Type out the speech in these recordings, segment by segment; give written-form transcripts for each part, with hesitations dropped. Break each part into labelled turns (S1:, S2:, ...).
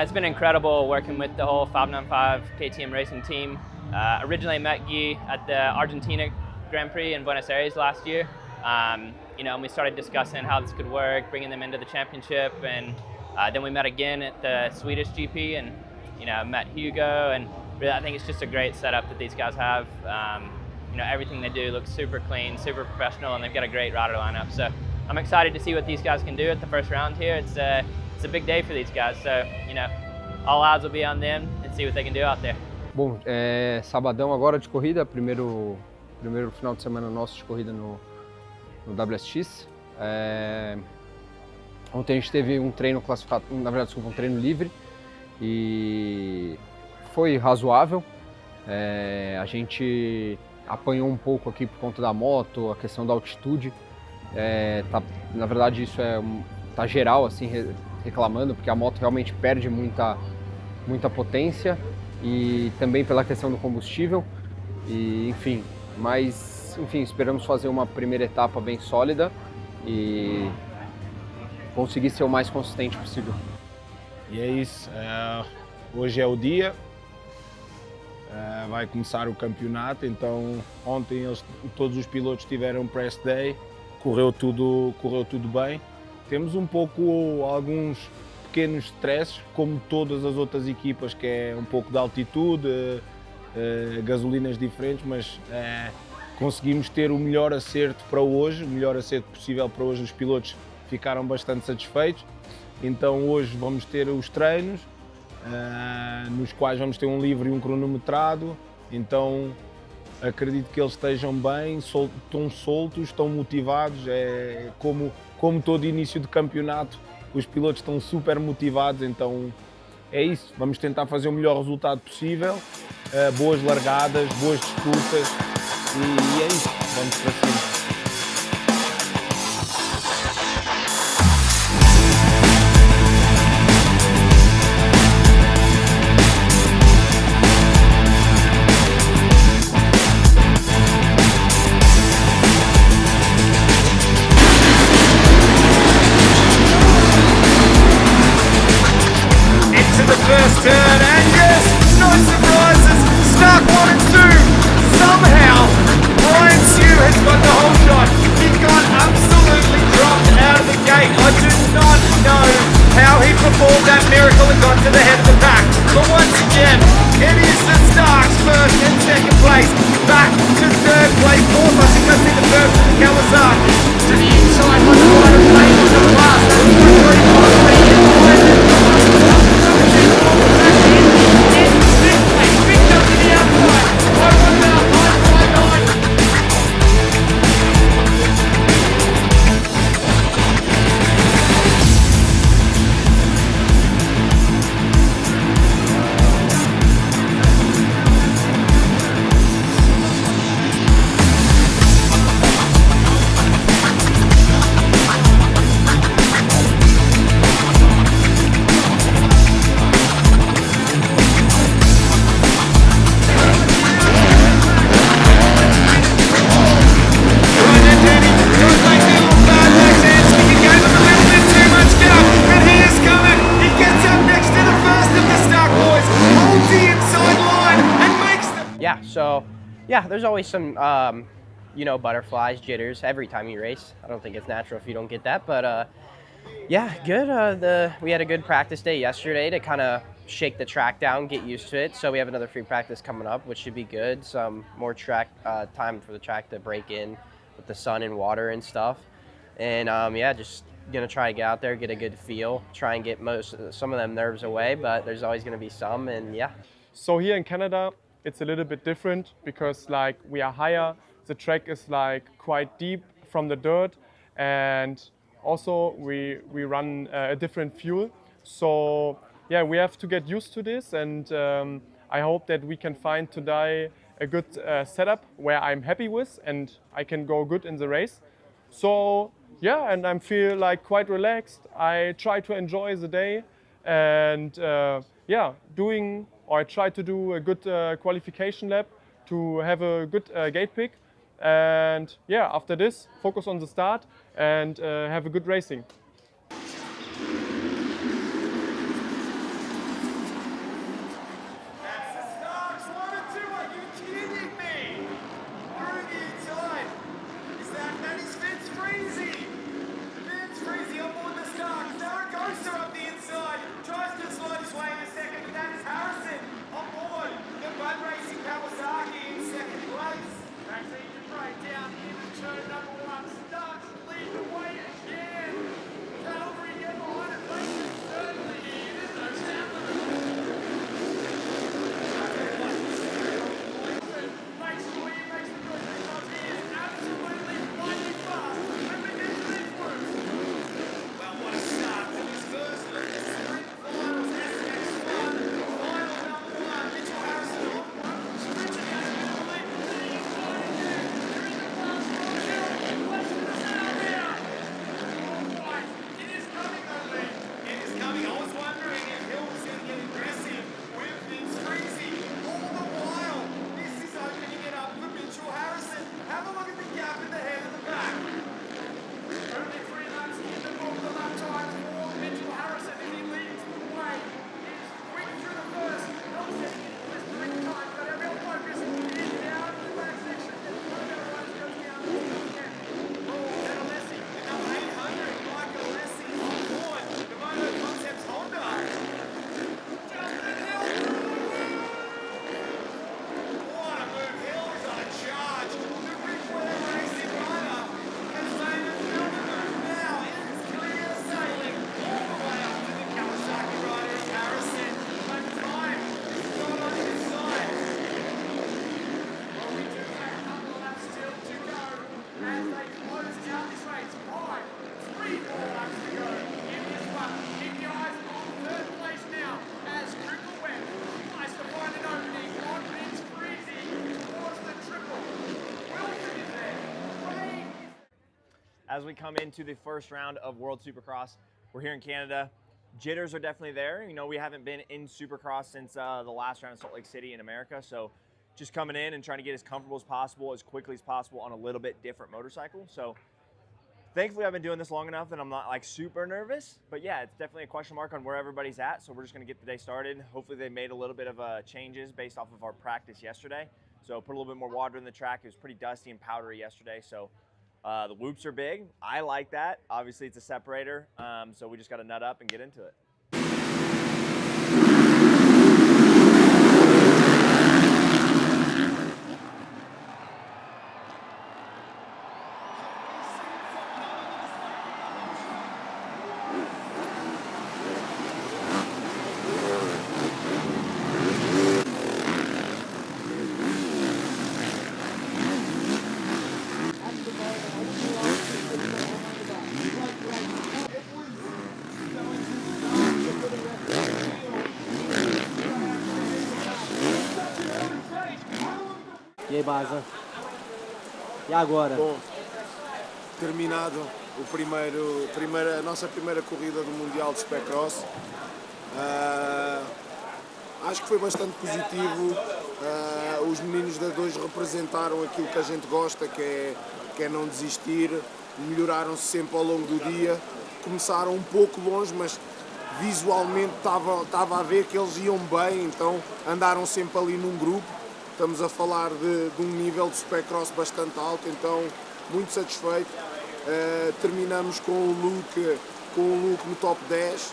S1: Yeah, it's been incredible working with the whole 595 KTM racing team. Originally met Guy at the Argentina Grand Prix in Buenos Aires last year. And we started discussing how this could work, bringing them into the championship, and then we met again at the Swedish GP, and met Hugo, and really I think it's just a great setup that these guys have. Everything they do looks super clean, super professional, and they've got a great rider lineup. So I'm excited to see what these guys can do at the first round here. It's a big day for these guys, so all odds will be on them and see what they can do out there.
S2: Bom, sabadão agora de corrida, primeiro final de semana nosso de corrida no WSX. Ontem a gente teve um treino classificado, na verdade, desculpa, um treino livre e foi razoável. A gente apanhou um pouco aqui por conta da moto, a questão da altitude. Na verdade, isso tá geral assim reclamando, porque a moto realmente perde muita potência e também pela questão do combustível. Mas esperamos fazer uma primeira etapa bem sólida e conseguir ser o mais consistente possível.
S3: E é isso, hoje é o dia, vai começar o campeonato, então ontem todos os pilotos tiveram press day, correu tudo bem. Temos alguns pequenos stresses, como todas as outras equipas, que é um pouco de altitude, gasolinas diferentes, mas conseguimos ter o melhor acerto para hoje, o melhor acerto possível para hoje. Os pilotos ficaram bastante satisfeitos, então hoje vamos ter os treinos, nos quais vamos ter um livre e um cronometrado, então acredito que eles estejam bem, estão soltos, estão motivados, como todo início de campeonato, os pilotos estão super motivados, então é isso, vamos tentar fazer o melhor resultado possível, boas largadas, boas disputas e é isso, vamos para cima.
S4: First turn, and yes, no surprises, Stark 1 and 2, somehow Ryan Sue has got the whole shot. He got absolutely dropped out of the gate. I do not know how he performed that miracle and got to the head of the pack, but once again it is the Starks first and second place, back to third place, fourth I think I see the first Kawasaki to the inside on the right of play to the last, So yeah, there's always some butterflies, jitters every time you race. I don't think it's natural if you don't get that, but yeah, good. We had a good practice day yesterday to kind of shake the track down, get used to it. So we have another free practice coming up, which should be good. Some more track time for the track to break in with the sun and water and stuff. And yeah, just gonna try to get out there, get a good feel, try and get some of them nerves away, but there's always gonna be some, and yeah.
S5: So here in Canada, it's a little bit different because we are higher, the track is quite deep from the dirt, and also we run a different fuel. So yeah, we have to get used to this, and I hope that we can find today a good setup where I'm happy with and I can go good in the race. So yeah, and I feel quite relaxed. I try to enjoy the day, and yeah, I try to do a good qualification lap to have a good gate pick, and yeah, after this focus on the start and have a good racing.
S6: as we come into the first round of World Supercross. We're here in Canada. Jitters are definitely there. You know, we haven't been in Supercross since the last round in Salt Lake City in America, so just coming in and trying to get as comfortable as possible, as quickly as possible on a little bit different motorcycle. So thankfully I've been doing this long enough that I'm not like super nervous, but yeah, it's definitely a question mark on where everybody's at. So we're just gonna get the day started. Hopefully they made a little bit of changes based off of our practice yesterday. So put a little bit more water in the track. It was pretty dusty and powdery yesterday. So the whoops are big. I like that. Obviously it's a separator. So we just got to nut up and get into it.
S7: E aí, Baza? E agora?
S8: Bom, terminado a nossa primeira corrida do Mundial de Supercross. Acho que foi bastante positivo. Os meninos da 2 representaram aquilo que a gente gosta, que é não desistir. Melhoraram-se sempre ao longo do dia. Começaram um pouco longe, mas visualmente estava a ver que eles iam bem, então andaram sempre ali num grupo. Estamos a falar de um nível de Supercross bastante alto, então muito satisfeito. Terminamos com o Luke no top 10,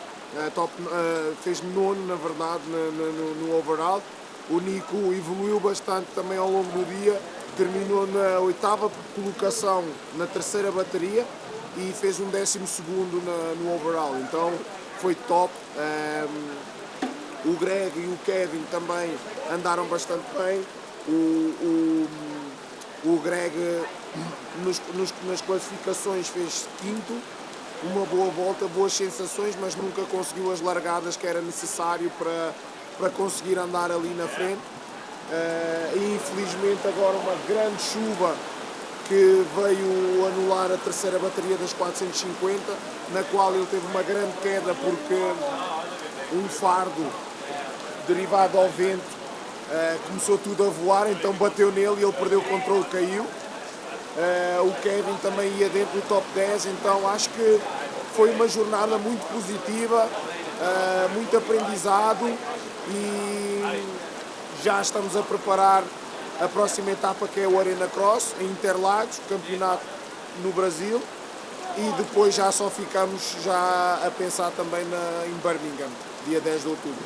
S8: fez 9º na verdade no overall. O Nico evoluiu bastante também ao longo do dia, terminou na 8ª colocação na 3ª bateria e fez um 12º no overall, então foi top. O Greg e o Kevin também andaram bastante bem. O Greg nas classificações fez 5º, uma boa volta, boas sensações, mas nunca conseguiu as largadas que era necessário para conseguir andar ali na frente. E infelizmente agora uma grande chuva que veio anular a 3ª bateria das 450, na qual ele teve uma grande queda porque um fardo derivado ao vento começou tudo a voar, então bateu nele e ele perdeu o controle, caiu. O Kevin também ia dentro do top 10, então acho que foi uma jornada muito positiva, muito aprendizado e já estamos a preparar a próxima etapa, que é o Arena Cross, em Interlagos, campeonato no Brasil, e depois já só ficamos a pensar também em Birmingham, dia 10 de outubro.